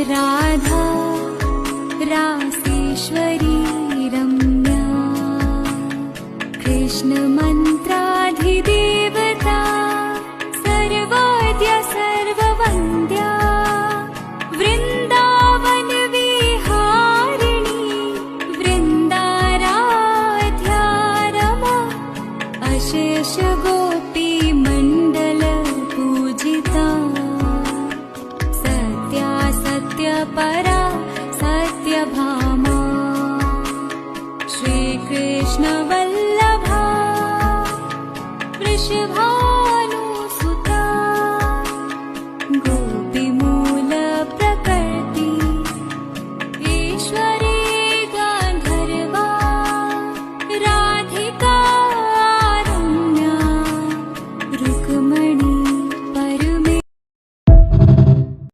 राधा रासेश्वरी रम्या कृष्ण मन्त्राधिदेवता सर्वद्या सर्ववन्द्या वृन्दावन विहारिणी वृन्दाराध्या रमा अशेष गोपी मण्डल पूजिता सत्या सत्यपरा सत्यभामा श्रीकृष्ण वल्लभा वृषभा